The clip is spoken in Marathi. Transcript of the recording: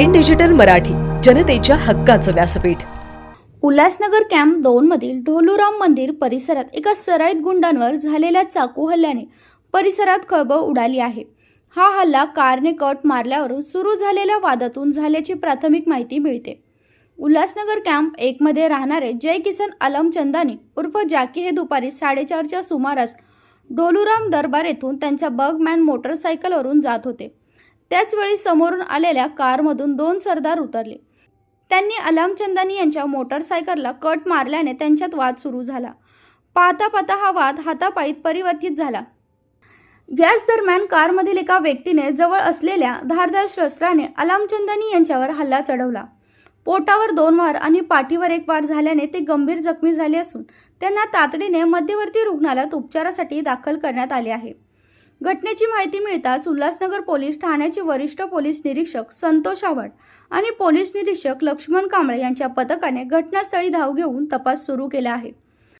इन डिजिटल मराठी, जनतेच्या हक्काचं व्यासपीठ. उल्हासनगर कॅम्प 2 मधील ढोलूराम मंदिर परिसरात एका सराईत गुंडांवर झालेल्या चाकू हल्ल्याने परिसरात खळबळ उडाली आहे. हा हल्ला कारने कट मारल्यावरून सुरू झालेल्या वादातून झाल्याची प्राथमिक माहिती मिळते. उल्हासनगर कॅम्प 1 मध्ये राहणारे जय किसन आलम चंदानी उर्फ जॅकी हे दुपारी 4:30च्या सुमारास ढोलूराम दरबार येथून त्यांच्या बगमॅन मोटरसायकलवरून जात होते. त्याचवेळी समोरून आलेल्या कारमधून 2 सरदार उतरले. त्यांनी आलमचंदानी यांच्या मोटरसायकलला कट मारल्याने त्यांच्यात वाद सुरू झाला. पाहता पाहता हा वाद हातापायीत परिवर्तित झाला. याच दरम्यान कारमधील एका व्यक्तीने जवळ असलेल्या धारदार शस्त्राने आलमचंदानी यांच्यावर हल्ला चढवला. पोटावर 2 वार आणि पाठीवर 1 वार झाल्याने ते गंभीर जखमी झाले असून त्यांना तातडीने मध्यवर्ती रुग्णालयात उपचारासाठी दाखल करण्यात आले आहे. घटनेची माहिती मिळताच उल्हासनगर पोलीस ठाण्याचे वरिष्ठ पोलीस निरीक्षक संतोष आव्हाड आणि पोलीस निरीक्षक लक्ष्मण कांबळे यांच्या पथकाने घटनास्थळी धाव घेऊन तपास सुरू केला आहे.